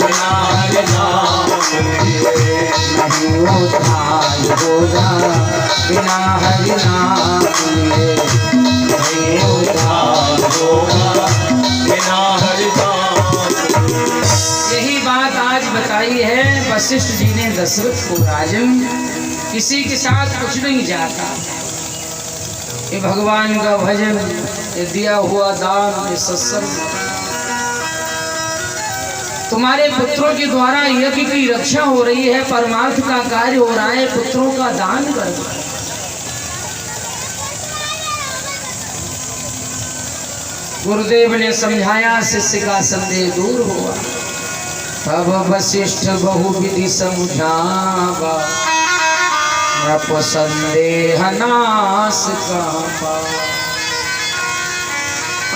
बिना हरि नाम के नहीं उद्धार होगा, बिना हरि नाम के नहीं उद्धार होगा, बिना हरि नाम के। यही बात आज बताई है वशिष्ठ जी ने दशरथ को। राजन किसी के साथ कुछ नहीं जाता, ये भगवान का भजन, ये दिया हुआ दान, ये सत्संग, तुम्हारे पुत्रों के द्वारा यज्ञ की रक्षा हो रही है, परमार्थ का कार्य हो रहा है, पुत्रों का दान कर। गुरुदेव ने समझाया, शिष्य का संदेह दूर हुआ। तब वशिष्ठ बहुविधि समझावा, नृप संदेह नाश का पावा।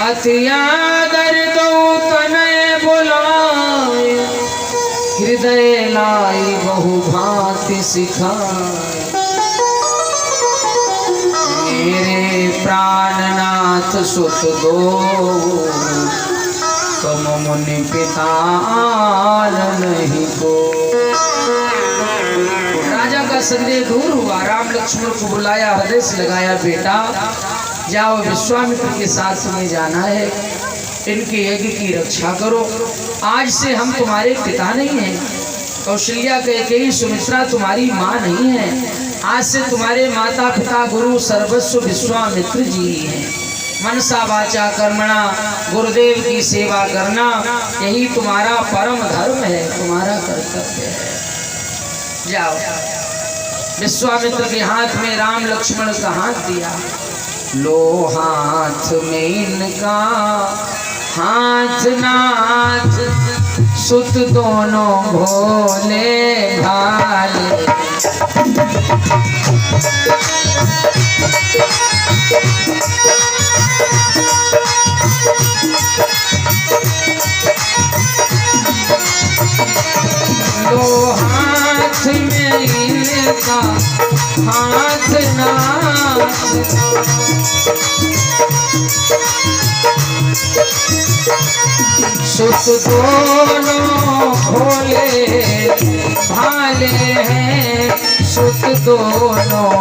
अति आदर दो तनय बुलाए, हृदय लाई बहु भांति सिखाए। मेरे प्राणनाथ सुत दो, तुम मुनि पिता नहीं को। राजा का संदेह दूर हुआ। राम लक्ष्मण को बुलाया, हृदय से लगाया, बेटा जाओ विश्वामित्र के साथ तुम्हें जाना है, इनके यज्ञ की रक्षा करो। आज से हम तुम्हारे पिता नहीं हैं, कौशल्या कैकेयी सुमित्रा तुम्हारी माँ नहीं है, आज से तुम्हारे माता पिता गुरु सर्वस्व विश्वामित्र जी हैं। मनसा वाचा कर्मणा, गुरुदेव की सेवा करना यही तुम्हारा परम धर्म है, तुम्हारा कर्तव्य है। जाओ। विश्वामित्र के हाथ में राम लक्ष्मण का हाथ दिया, लो हाथ में इनका हाथ नाथ, सुत दोनों भोले भाले। लो हाथ में इनका हाथ नाथ, सुत दोनों भोले भाले हैं, सुत दोनों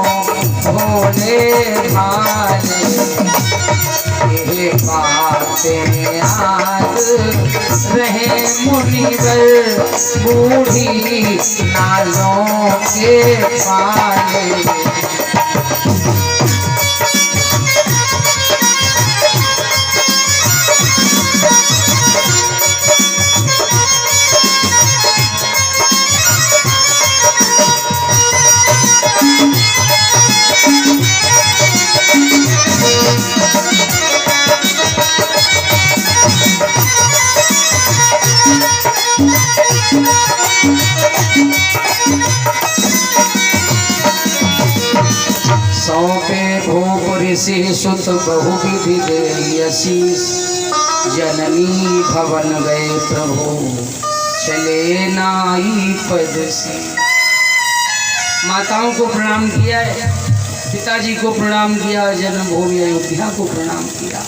भोले भाले। ये बातें याद रहे मुनिवर, बूढ़ी नालों के पाले। सौंपे भूप ऋषि सुत बहुविधि दे आशीष, जननी भवन गए प्रभु चले नाई पद सी। माताओं को प्रणाम किया है, पिताजी को प्रणाम किया, जन्मभूमि अयोध्या को प्रणाम किया,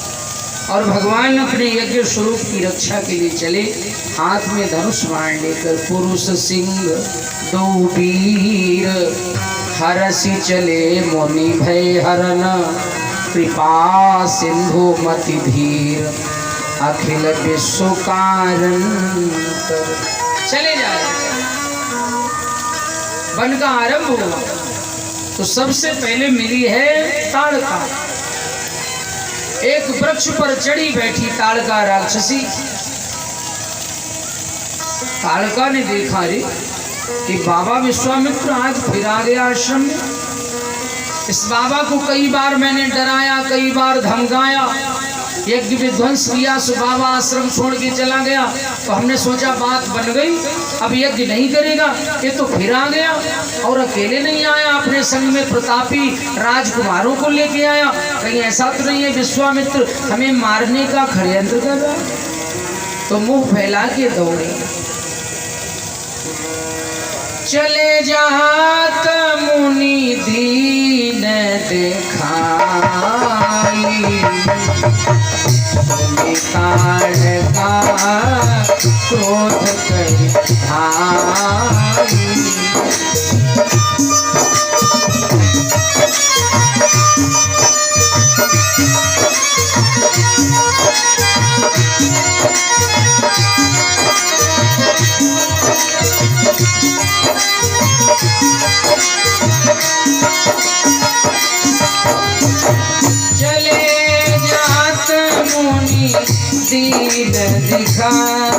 और भगवान अपने यज्ञ स्वरूप की रक्षा के लिए चले। हाथ में धनुष बाण लेकर पुरुष सिंह दो वीर, हरसि चले मुनि भय हरन, कृपा सिंधु मति धीर, अखिल विश्व कारण चले जा रहे। वन का आरंभ हुआ तो सबसे पहले मिली है ताड़का। एक वृक्ष पर चढ़ी बैठी ताड़का राक्षसी। ताड़का ने देखा रे कि बाबा विश्वामित्र आज फिर आ गया आश्रम में। इस बाबा को कई बार मैंने डराया, कई बार धमकाया, यज्ञ विध्वंस किया, सो बाबा आश्रम छोड़ के चला गया। तो हमने सोचा बात बन गई, अब यज्ञ नहीं करेगा, ये तो फिर आ गया। और अकेले नहीं आया, अपने संग में प्रतापी राजकुमारों को लेके आया। कहीं ऐसा तो नहीं है विश्वामित्र हमें मारने का षड्यंत्र कर रहा? तो मुंह फैला के दौड़े। चले जात मुनि दीन दिखाई, ताड़का क्रोध कर भाई। चले जात मुनि दीन दिखाए,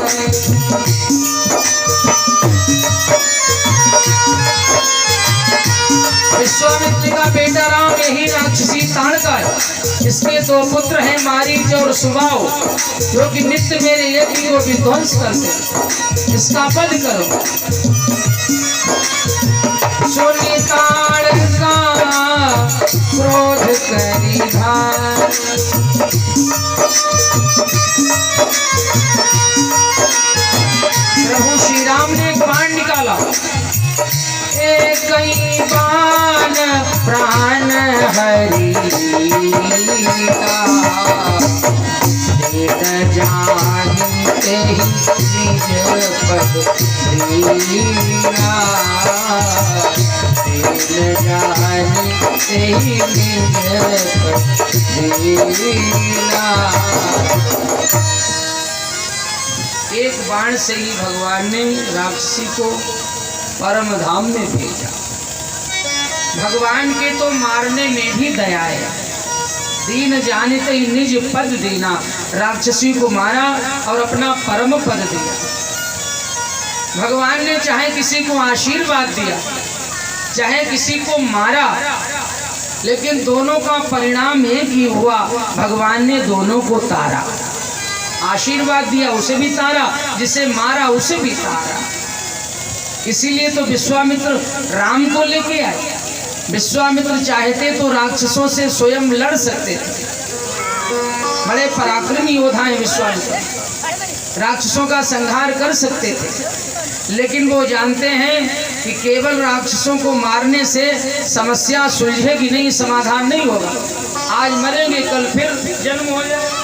विश्वामित्र का बेटा राम यही राक्षसी ताड़का है। इसके दो पुत्र हैं मारीच और सुबाहु, जो कि नित्य मेरे यज्ञ को विध्वंस करते। इसका वध करो। सुनी ताड़का क्रोध करी भाई, प्रभु श्री राम ने एक बाण निकाला। एक ही बाण प्राण हरि का, देत जानते ही निज पद प्रिया, देत जानते ही निज पद प्रिया। एक बाण से ही भगवान ने राक्षसी को परम धाम में भेजा। भगवान के तो मारने में भी दया है। दीन जानते ही निज पद देना, राक्षसी को मारा और अपना परम पद दिया। भगवान ने चाहे किसी को आशीर्वाद दिया, चाहे किसी को मारा, लेकिन दोनों का परिणाम एक ही हुआ। भगवान ने दोनों को तारा। आशीर्वाद दिया उसे भी तारा, जिसे मारा उसे भी तारा। इसीलिए तो विश्वामित्र राम को लेके आए। विश्वामित्र चाहते तो राक्षसों से स्वयं लड़ सकते थे। बड़े पराक्रमी योद्धा हैं विश्वामित्र, राक्षसों का संहार कर सकते थे। लेकिन वो जानते हैं कि केवल राक्षसों को मारने से समस्या सुलझेगी नहीं, समाधान नहीं होगा। आज मरेंगे, कल फिर जन्म हो जाएगा।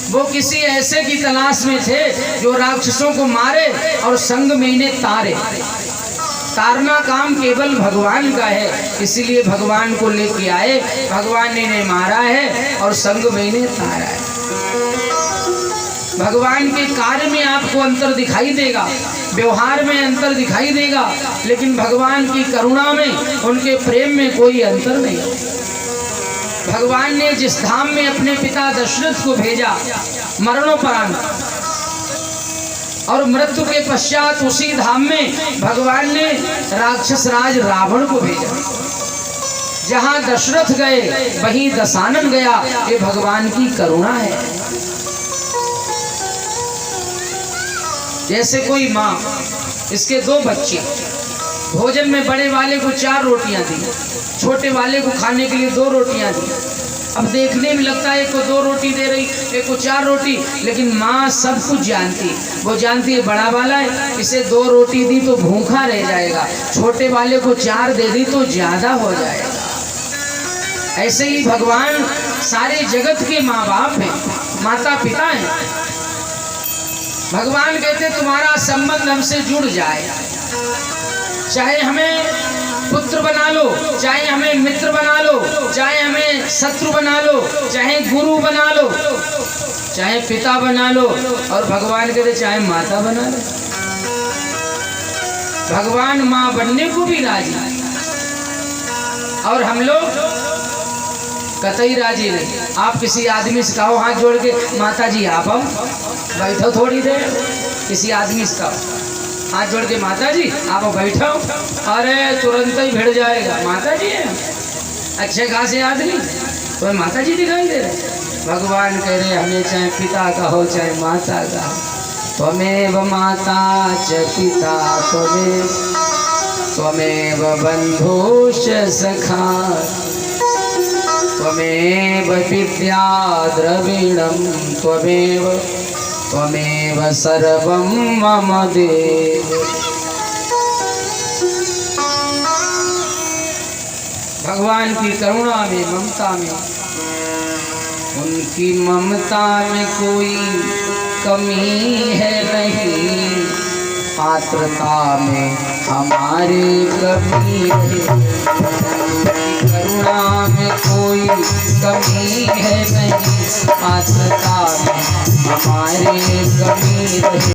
वो किसी ऐसे की तलाश में थे जो राक्षसों को मारे और संग में इन्हें तारे। तारना काम केवल भगवान का है, इसीलिए भगवान को लेके आए। भगवान ने इन्हें मारा है और संग में इन्हें तारा है। भगवान के कार्य में आपको अंतर दिखाई देगा, व्यवहार में अंतर दिखाई देगा, लेकिन भगवान की करुणा में, उनके प्रेम में कोई अंतर नहीं। भगवान ने जिस धाम में अपने पिता दशरथ को भेजा मरणोपरांत, और मृत्यु के पश्चात उसी धाम में भगवान ने राक्षस राज रावण को भेजा। जहां दशरथ गए वहीं दशानन गया। ये भगवान की करुणा है। जैसे कोई माँ, इसके दो बच्चे, भोजन में बड़े वाले को 4 रोटियां दी, छोटे वाले को खाने के लिए 2 रोटियां दी। अब देखने में लगता है एक को 2 रोटी दे रही, एक को 4 रोटी, लेकिन माँ सब कुछ जानती। वो जानती है बड़ा वाला है, इसे 2 रोटी दी तो भूखा रह जाएगा, छोटे वाले को 4 दे दी तो ज्यादा हो जाएगा। ऐसे ही भगवान सारे जगत के माँ बाप हैं, माता पिता हैं। भगवान कहते तुम्हारा संबंध हमसे जुड़ जाए, चाहे हमें पुत्र बना लो, चाहे हमें मित्र बना लो, चाहे हमें शत्रु बना लो, चाहे गुरु बना लो, चाहे पिता बना लो, और भगवान कहते चाहे माता बना लो। भगवान माँ बनने को भी राजी, और हम लोग कतई राजी नहीं। आप किसी आदमी से कहो हाथ जोड़ के, माता जी आप आओ बैठो थोड़ी देर, किसी आदमी से कहो हाथ जोड़ के, माता जी आप बैठो, अरे तुरंत ही भिड़ जाएगा। माता जी है अच्छे खासे आदमी, तो माता जी दिखाई दे रहे। भगवान कह रहे हमें चाहे पिता का हो चाहे माता का, त्वमेव माता च पिता त्वमेव बंधुश्च सखा, त्वमेव विद्या द्रविणं त्वमेव सर्वं मम देव। भगवान की करुणा में, ममता में, उनकी ममता में कोई कमी है नहीं, पात्रता में हमारे कमी है, करुणा में कोई कमी है नहीं, पात्रता में हमारे कमी रहे।